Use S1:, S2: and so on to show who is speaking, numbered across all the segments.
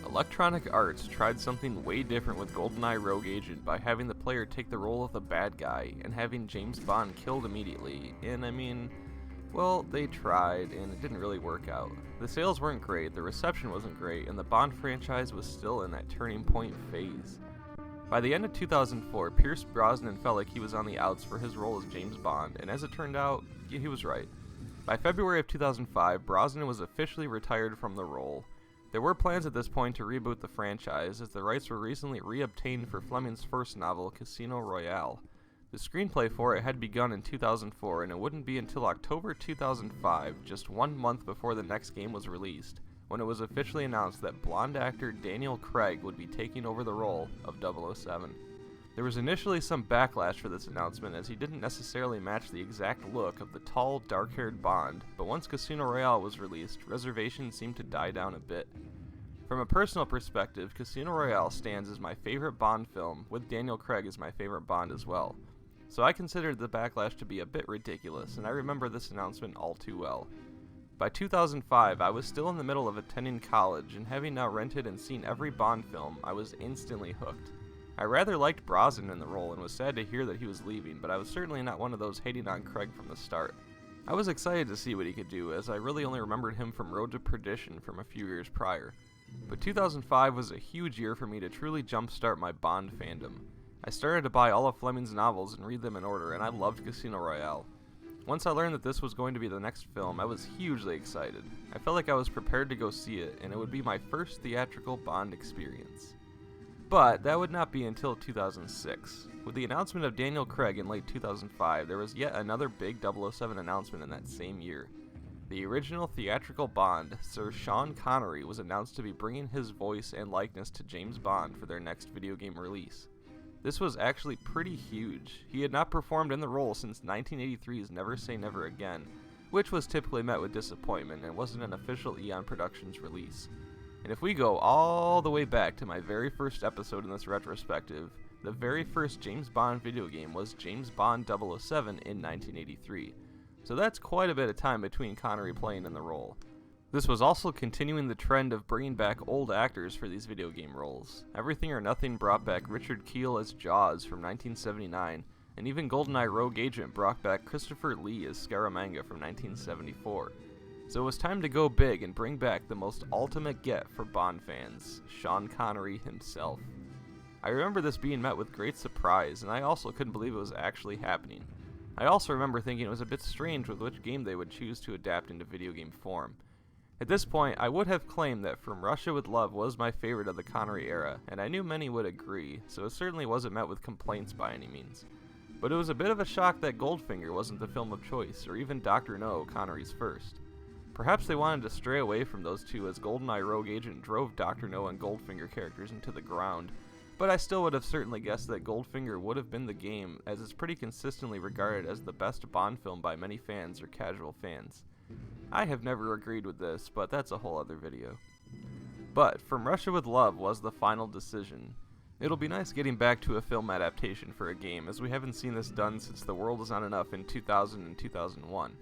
S1: Electronic Arts tried something way different with GoldenEye Rogue Agent by having the player take the role of the bad guy and having James Bond killed immediately, and I mean, well, they tried and it didn't really work out. The sales weren't great, the reception wasn't great, and the Bond franchise was still in that turning point phase. By the end of 2004, Pierce Brosnan felt like he was on the outs for his role as James Bond, and as it turned out, he was right. By February of 2005, Brosnan was officially retired from the role. There were plans at this point to reboot the franchise, as the rights were recently reobtained for Fleming's first novel, Casino Royale. The screenplay for it had begun in 2004, and it wouldn't be until October 2005, just 1 month before the next game was released, when it was officially announced that blonde actor Daniel Craig would be taking over the role of 007. There was initially some backlash for this announcement, as he didn't necessarily match the exact look of the tall, dark-haired Bond, but once Casino Royale was released, reservations seemed to die down a bit. From a personal perspective, Casino Royale stands as my favorite Bond film, with Daniel Craig as my favorite Bond as well. So I considered the backlash to be a bit ridiculous, and I remember this announcement all too well. By 2005, I was still in the middle of attending college, and having now rented and seen every Bond film, I was instantly hooked. I rather liked Brosnan in the role and was sad to hear that he was leaving, but I was certainly not one of those hating on Craig from the start. I was excited to see what he could do, as I really only remembered him from Road to Perdition from a few years prior. But 2005 was a huge year for me to truly jumpstart my Bond fandom. I started to buy all of Fleming's novels and read them in order, and I loved Casino Royale. Once I learned that this was going to be the next film, I was hugely excited. I felt like I was prepared to go see it, and it would be my first theatrical Bond experience. But that would not be until 2006. With the announcement of Daniel Craig in late 2005, there was yet another big 007 announcement in that same year. The original theatrical Bond, Sir Sean Connery, was announced to be bringing his voice and likeness to James Bond for their next video game release. This was actually pretty huge. He had not performed in the role since 1983's Never Say Never Again, which was typically met with disappointment and wasn't an official Eon Productions release. And if we go all the way back to my very first episode in this retrospective, the very first James Bond video game was James Bond 007 in 1983. So that's quite a bit of time between Connery playing in the role. This was also continuing the trend of bringing back old actors for these video game roles. Everything or Nothing brought back Richard Kiel as Jaws from 1979, and even GoldenEye Rogue Agent brought back Christopher Lee as Scaramanga from 1974. So it was time to go big and bring back the most ultimate get for Bond fans, Sean Connery himself. I remember this being met with great surprise, and I also couldn't believe it was actually happening. I also remember thinking it was a bit strange with which game they would choose to adapt into video game form. At this point, I would have claimed that From Russia with Love was my favorite of the Connery era, and I knew many would agree, so it certainly wasn't met with complaints by any means. But it was a bit of a shock that Goldfinger wasn't the film of choice, or even Dr. No, Connery's first. Perhaps they wanted to stray away from those two as GoldenEye Rogue Agent drove Dr. No and Goldfinger characters into the ground, but I still would have certainly guessed that Goldfinger would have been the game, as it's pretty consistently regarded as the best Bond film by many fans or casual fans. I have never agreed with this, but that's a whole other video. But From Russia with Love was the final decision. It'll be nice getting back to a film adaptation for a game, as we haven't seen this done since The World Is Not Enough in 2000 and 2001.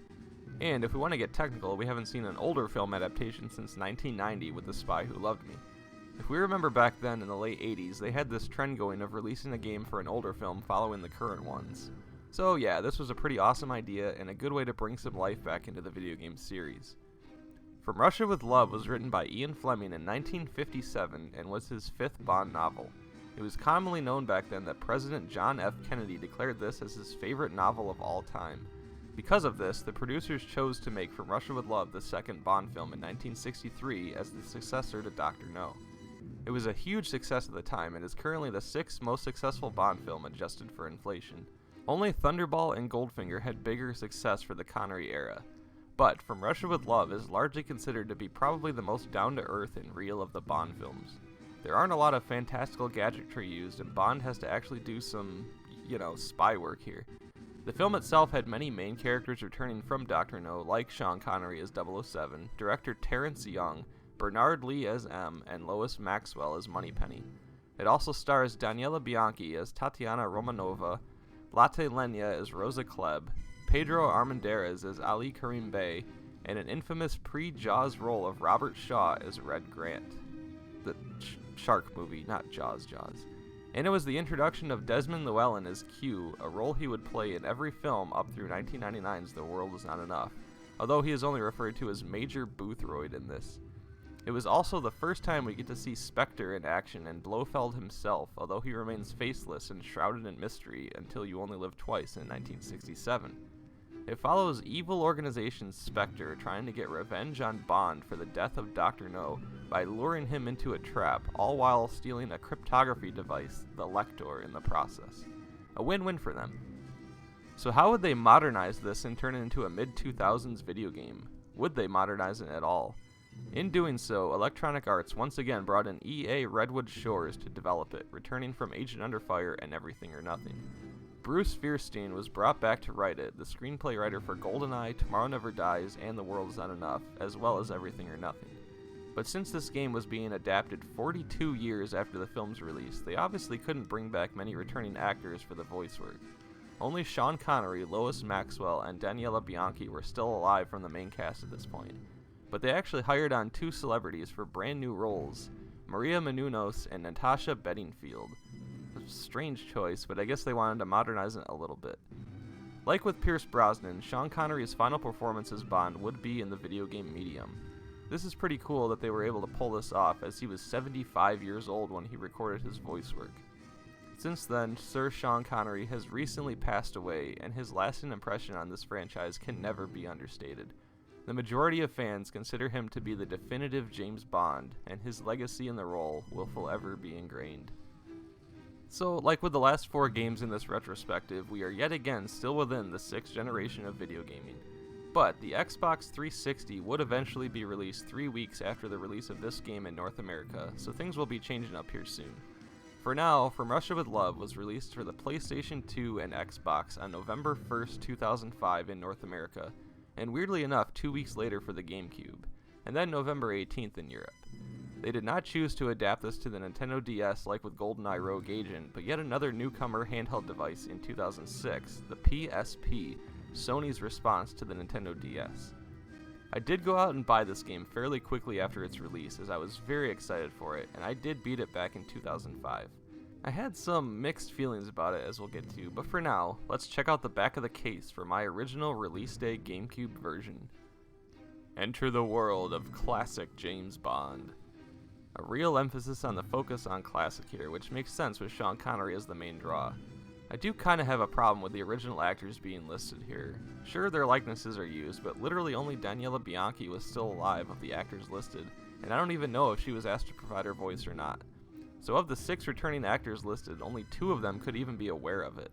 S1: And if we want to get technical, we haven't seen an older film adaptation since 1990 with The Spy Who Loved Me. If we remember back then in the late 80s, they had this trend going of releasing a game for an older film following the current ones. So yeah, this was a pretty awesome idea and a good way to bring some life back into the video game series. From Russia with Love was written by Ian Fleming in 1957 and was his fifth Bond novel. It was commonly known back then that President John F. Kennedy declared this as his favorite novel of all time. Because of this, the producers chose to make From Russia with Love the second Bond film in 1963 as the successor to Dr. No. It was a huge success at the time and is currently the sixth most successful Bond film adjusted for inflation. Only Thunderball and Goldfinger had bigger success for the Connery era, but From Russia with Love is largely considered to be probably the most down-to-earth and real of the Bond films. There aren't a lot of fantastical gadgetry used, and Bond has to actually do some, spy work here. The film itself had many main characters returning from Dr. No, like Sean Connery as 007, director Terrence Young, Bernard Lee as M, and Lois Maxwell as Moneypenny. It also stars Daniela Bianchi as Tatiana Romanova, Latte Lenya as Rosa Klebb, Pedro Armendariz as Ali Karim Bey, and an infamous pre-Jaws role of Robert Shaw as Red Grant. the shark movie, not Jaws. And it was the introduction of Desmond Llewellyn as Q, a role he would play in every film up through 1999's The World Is Not Enough, although he is only referred to as Major Boothroyd in this. It was also the first time we get to see Spectre in action and Blofeld himself, although he remains faceless and shrouded in mystery until You Only Live Twice in 1967. It follows evil organization Spectre trying to get revenge on Bond for the death of Dr. No by luring him into a trap, all while stealing a cryptography device, the Lector, in the process. A win-win for them. So how would they modernize this and turn it into a mid-2000s video game? Would they modernize it at all? In doing so, Electronic Arts once again brought in EA Redwood Shores to develop it, returning from Agent Under Fire and Everything or Nothing. Bruce Fierstein was brought back to write it, the screenplay writer for GoldenEye, Tomorrow Never Dies, and The World Is Not Enough, as well as Everything or Nothing. But since this game was being adapted 42 years after the film's release, they obviously couldn't bring back many returning actors for the voice work. Only Sean Connery, Lois Maxwell, and Daniela Bianchi were still alive from the main cast at this point. But they actually hired on 2 celebrities for brand new roles, Maria Menounos and Natasha Bedingfield. A strange choice, but I guess they wanted to modernize it a little bit. Like with Pierce Brosnan, Sean Connery's final performance as Bond would be in the video game medium. This is pretty cool that they were able to pull this off, as he was 75 years old when he recorded his voice work. Since then, Sir Sean Connery has recently passed away, and his lasting impression on this franchise can never be understated. The majority of fans consider him to be the definitive James Bond, and his legacy in the role will forever be ingrained. So, like with the last 4 games in this retrospective, we are yet again still within the 6th generation of video gaming. But the Xbox 360 would eventually be released 3 weeks after the release of this game in North America, so things will be changing up here soon. For now, From Russia With Love was released for the PlayStation 2 and Xbox on November 1st, 2005 in North America, and weirdly enough 2 weeks later for the GameCube, and then November 18th in Europe. They did not choose to adapt this to the Nintendo DS like with GoldenEye Rogue Agent, but yet another newcomer handheld device in 2006, the PSP, Sony's response to the Nintendo DS. I did go out and buy this game fairly quickly after its release, as I was very excited for it, and I did beat it back in 2005. I had some mixed feelings about it, as we'll get to, but for now, let's check out the back of the case for my original release day GameCube version. Enter the world of classic James Bond. A real emphasis on the focus on classic here, which makes sense with Sean Connery as the main draw. I do kinda have a problem with the original actors being listed here. Sure, their likenesses are used, but literally only Daniela Bianchi was still alive of the actors listed, and I don't even know if she was asked to provide her voice or not. So of the 6 returning actors listed, only 2 of them could even be aware of it.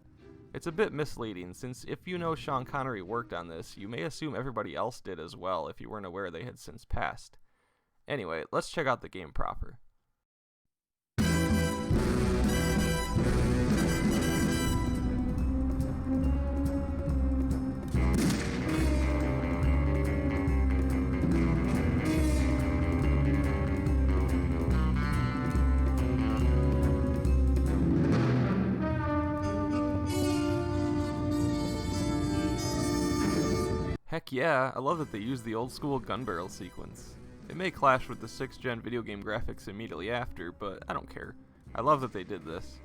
S1: It's a bit misleading, since if you know Sean Connery worked on this, you may assume everybody else did as well if you weren't aware they had since passed. Anyway, let's check out the game proper. Heck yeah, I love that they use the old school gun barrel sequence. It may clash with the 6th gen video game graphics immediately after, but I don't care. I love that they did this.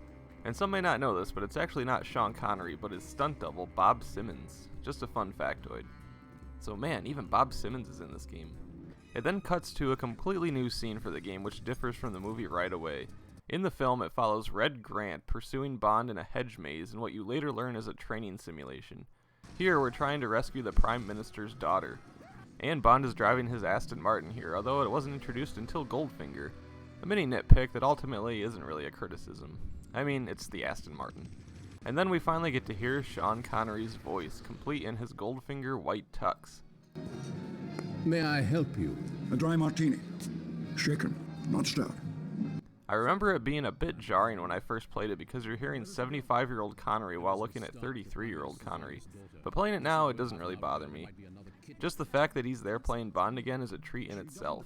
S1: And some may not know this, but it's actually not Sean Connery, but his stunt double, Bob Simmons. Just a fun factoid. So man, even Bob Simmons is in this game. It then cuts to a completely new scene for the game, which differs from the movie right away. In the film, it follows Red Grant pursuing Bond in a hedge maze in what you later learn is a training simulation. Here, we're trying to rescue the Prime Minister's daughter. And Bond is driving his Aston Martin here, although it wasn't introduced until Goldfinger. A mini nitpick that ultimately isn't really a criticism. I mean, it's the Aston Martin. And then we finally get to hear Sean Connery's voice, complete in his Goldfinger white tux.
S2: May I help you?
S3: A dry martini. Shaken, not stirred.
S1: I remember it being a bit jarring when I first played it because you're hearing 75-year-old Connery while looking at 33-year-old Connery. But playing it now, it doesn't really bother me. Just the fact that he's there playing Bond again is a treat in itself.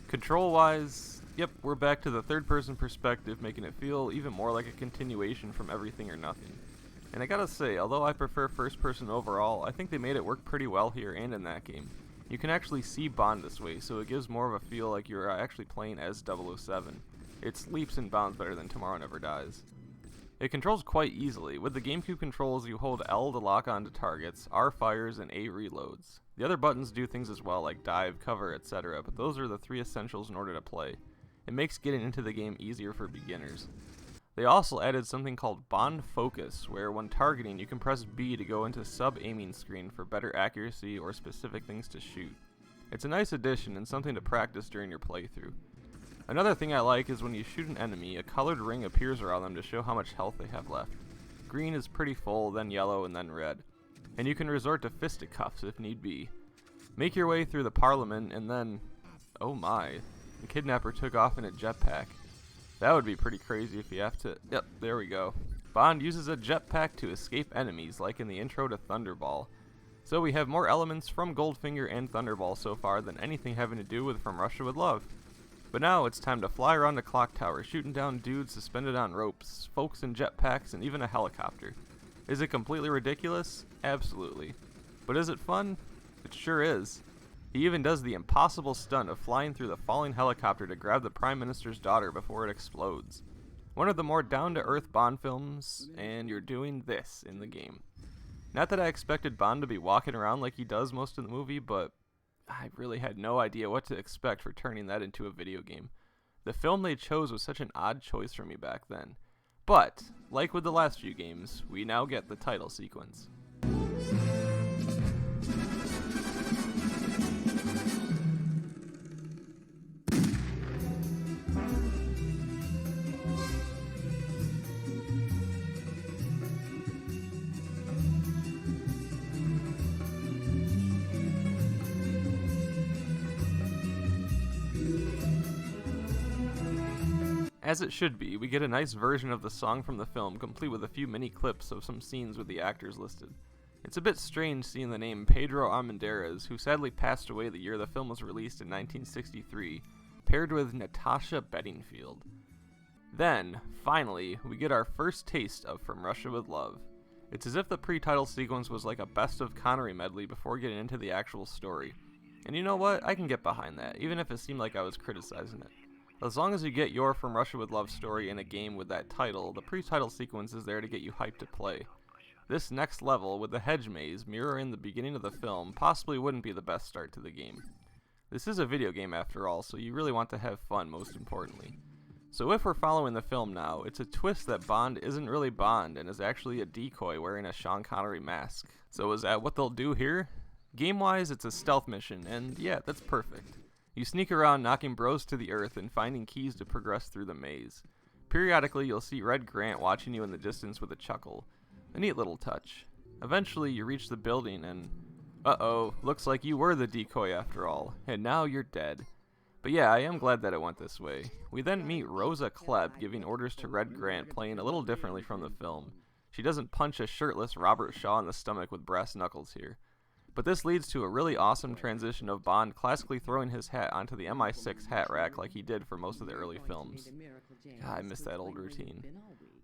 S1: Control-wise, yep, we're back to the third-person perspective, making it feel even more like a continuation from Everything or Nothing. And I gotta say, although I prefer first-person overall, I think they made it work pretty well here and in that game. You can actually see Bond this way, so it gives more of a feel like you're actually playing as 007. It leaps and bounds better than Tomorrow Never Dies. It controls quite easily. With the GameCube controls, you hold L to lock onto targets, R fires, and A reloads. The other buttons do things as well, like dive, cover, etc., but those are the 3 essentials in order to play. It makes getting into the game easier for beginners. They also added something called Bond Focus, where when targeting, you can press B to go into sub-aiming screen for better accuracy or specific things to shoot. It's a nice addition and something to practice during your playthrough. Another thing I like is when you shoot an enemy, a colored ring appears around them to show how much health they have left. Green is pretty full, then yellow, and then red. And you can resort to fisticuffs if need be. Make your way through the Parliament, and then, oh my, the kidnapper took off in a jetpack. That would be pretty crazy if you have to, yep, there we go. Bond uses a jetpack to escape enemies, like in the intro to Thunderball. So we have more elements from Goldfinger and Thunderball so far than anything having to do with From Russia with Love. But now it's time to fly around the clock tower, shooting down dudes suspended on ropes, folks in jetpacks, and even a helicopter. Is it completely ridiculous? Absolutely. But is it fun? It sure is. He even does the impossible stunt of flying through the falling helicopter to grab the Prime Minister's daughter before it explodes. One of the more down-to-earth Bond films, and you're doing this in the game. Not that I expected Bond to be walking around like he does most of the movie, but I really had no idea what to expect for turning that into a video game. The film they chose was such an odd choice for me back then. But, like with the last few games, we now get the title sequence. As it should be, we get a nice version of the song from the film, complete with a few mini clips of some scenes with the actors listed. It's a bit strange seeing the name Pedro Armendáriz, who sadly passed away the year the film was released in 1963, paired with Natasha Bedingfield. Then, finally, we get our first taste of From Russia with Love. It's as if the pre-title sequence was like a best of Connery medley before getting into the actual story. And you know what? I can get behind that, even if it seemed like I was criticizing it. As long as you get your From Russia with Love story in a game with that title, the pre-title sequence is there to get you hyped to play. This next level, with the hedge maze mirroring the beginning of the film, possibly wouldn't be the best start to the game. This is a video game after all, so you really want to have fun most importantly. So if we're following the film now, it's a twist that Bond isn't really Bond and is actually a decoy wearing a Sean Connery mask. So is that what they'll do here? Game-wise, it's a stealth mission, and yeah, that's perfect. You sneak around knocking bros to the earth and finding keys to progress through the maze. Periodically, you'll see Red Grant watching you in the distance with a chuckle. A neat little touch. Eventually, you reach the building and... uh-oh, looks like you were the decoy after all, and now you're dead. But yeah, I am glad that it went this way. We then meet Rosa Klebb giving orders to Red Grant, playing a little differently from the film. She doesn't punch a shirtless Robert Shaw in the stomach with brass knuckles here. But this leads to a really awesome transition of Bond classically throwing his hat onto the MI6 hat rack like he did for most of the early films. God, I miss that old routine.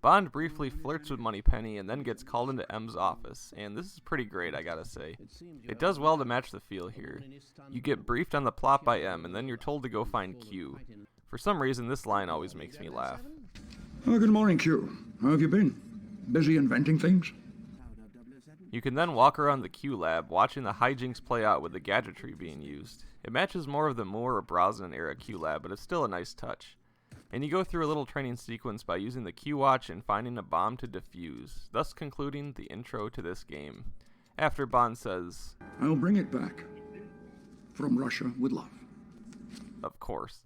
S1: Bond briefly flirts with Moneypenny and then gets called into M's office, and this is pretty great, I gotta say. It does well to match the feel here. You get briefed on the plot by M, and then you're told to go find Q. For some reason, this line always makes me laugh.
S3: Oh, good morning, Q. How have you been? Busy inventing things?
S1: You can then walk around the Q lab, watching the hijinks play out with the gadgetry being used. It matches more of the Moore or Brosnan era Q lab, but it's still a nice touch. And you go through a little training sequence by using the Q watch and finding a bomb to defuse, thus concluding the intro to this game. After Bond says,
S3: I'll bring it back. From Russia with Love.
S1: Of course.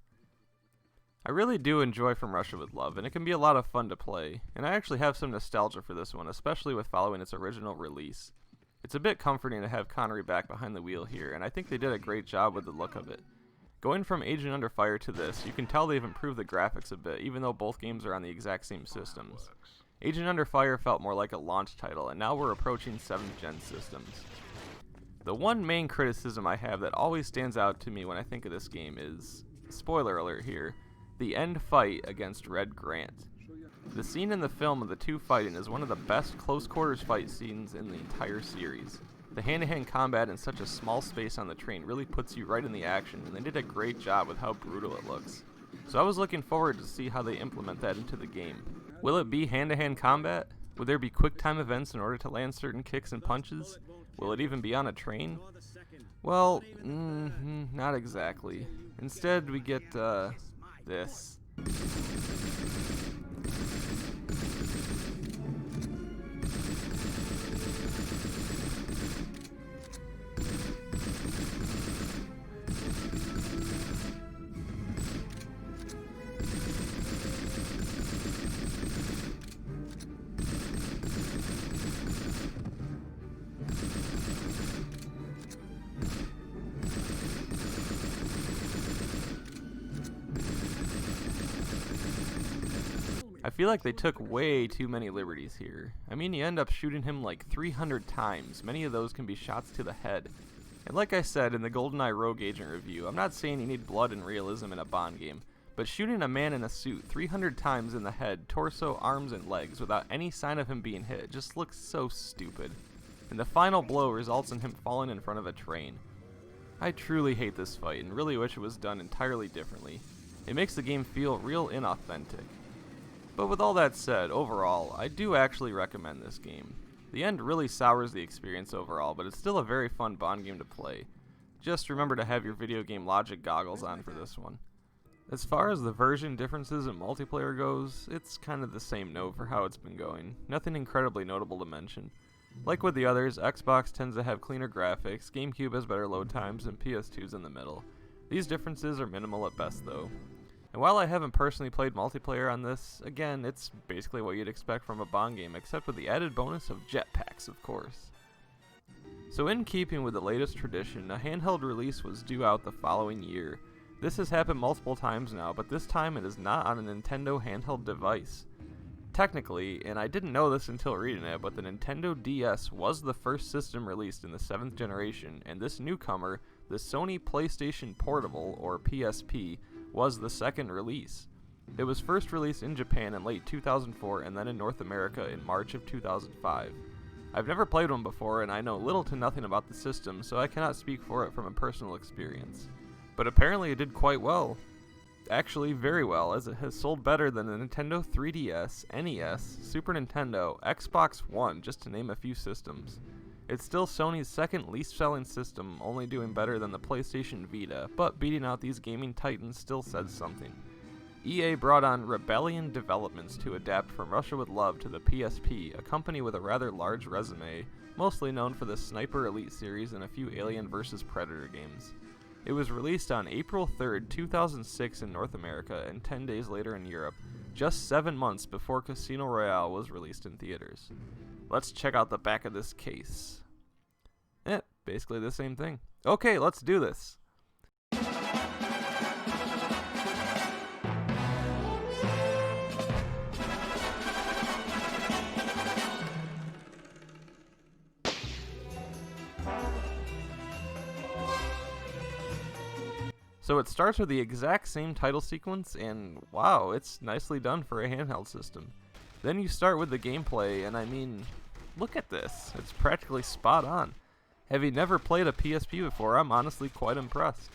S1: I really do enjoy From Russia with Love, and it can be a lot of fun to play, and I actually have some nostalgia for this one, especially with following its original release. It's a bit comforting to have Connery back behind the wheel here, and I think they did a great job with the look of it. Going from Agent Under Fire to this, you can tell they've improved the graphics a bit, even though both games are on the exact same systems. Agent Under Fire felt more like a launch title, and now we're approaching 7th gen systems. The one main criticism I have that always stands out to me when I think of this game is, spoiler alert here, the end fight against Red Grant. The scene in the film of the two fighting is one of the best close quarters fight scenes in the entire series. The hand-to-hand combat in such a small space on the train really puts you right in the action, and they did a great job with how brutal it looks. So I was looking forward to see how they implement that into the game. Will it be hand-to-hand combat? Will there be quick time events in order to land certain kicks and punches? Will it even be on a train? Well, not exactly. Instead, we get, this. I feel like they took way too many liberties here. I mean, you end up shooting him like 300 times. Many of those can be shots to the head. And like I said in the GoldenEye Rogue Agent review, I'm not saying you need blood and realism in a Bond game, but shooting a man in a suit 300 times in the head, torso, arms, and legs without any sign of him being hit just looks so stupid. And the final blow results in him falling in front of a train. I truly hate this fight and really wish it was done entirely differently. It makes the game feel real inauthentic. But with all that said, overall, I do actually recommend this game. The end really sours the experience overall, but it's still a very fun Bond game to play. Just remember to have your video game logic goggles on for this one. As far as the version differences in multiplayer goes, it's kind of the same note for how it's been going. Nothing incredibly notable to mention. Like with the others, Xbox tends to have cleaner graphics, GameCube has better load times, and PS2's in the middle. These differences are minimal at best though. And while I haven't personally played multiplayer on this, again, it's basically what you'd expect from a Bond game, except with the added bonus of jetpacks, of course. So in keeping with the latest tradition, a handheld release was due out the following year. This has happened multiple times now, but this time it is not on a Nintendo handheld device. Technically, and I didn't know this until reading it, but the Nintendo DS was the first system released in the 7th generation, and this newcomer, the Sony PlayStation Portable, or PSP, was the second release. It was first released in Japan in late 2004 and then in North America in March of 2005. I've never played one before and I know little to nothing about the system, so I cannot speak for it from a personal experience. But apparently it did quite well. Actually very well, as it has sold better than the Nintendo 3DS, NES, Super Nintendo, Xbox One, just to name a few systems. It's still Sony's second least selling system, only doing better than the PlayStation Vita, but beating out these gaming titans still says something. EA brought on Rebellion Developments to adapt From Russia with Love to the PSP, a company with a rather large resume, mostly known for the Sniper Elite series and a few Alien vs. Predator games. It was released on April 3rd, 2006 in North America and 10 days later in Europe, just 7 months before Casino Royale was released in theaters. Let's check out the back of this case. Basically the same thing. Okay, let's do this. So it starts with the exact same title sequence, and wow, it's nicely done for a handheld system. Then you start with the gameplay, and I mean, look at this. It's practically spot on. Having never played a PSP before, I'm honestly quite impressed.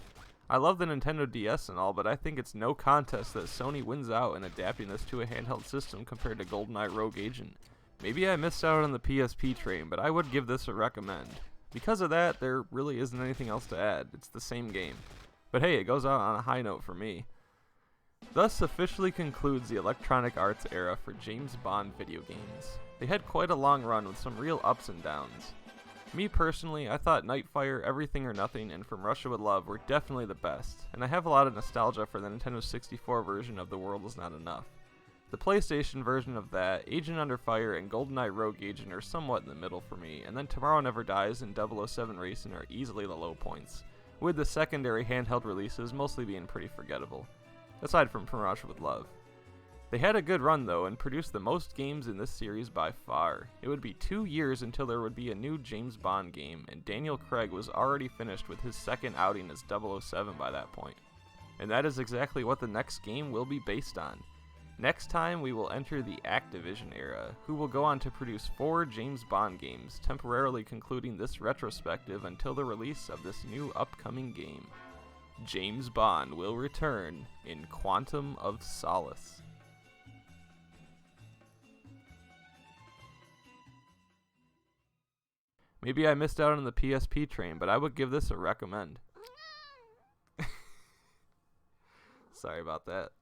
S1: I love the Nintendo DS and all, but I think it's no contest that Sony wins out in adapting this to a handheld system compared to GoldenEye Rogue Agent. Maybe I missed out on the PSP train, but I would give this a recommend. Because of that, there really isn't anything else to add. It's the same game. But hey, it goes out on a high note for me. Thus officially concludes the Electronic Arts era for James Bond video games. They had quite a long run with some real ups and downs. Me personally, I thought Nightfire, Everything or Nothing, and From Russia with Love were definitely the best, and I have a lot of nostalgia for the Nintendo 64 version of The World Is Not Enough. The PlayStation version of that, Agent Under Fire, and GoldenEye Rogue Agent are somewhat in the middle for me, and then Tomorrow Never Dies and 007 Racing are easily the low points, with the secondary handheld releases mostly being pretty forgettable, aside from Russia with Love. They had a good run though, and produced the most games in this series by far. It would be 2 years until there would be a new James Bond game, and Daniel Craig was already finished with his second outing as 007 by that point. And that is exactly what the next game will be based on. Next time, we will enter the Activision era, who will go on to produce 4 James Bond games, temporarily concluding this retrospective until the release of this new upcoming game. James Bond will return in Quantum of Solace. Maybe I missed out on the PSP train, but I would give this a recommend. Sorry about that.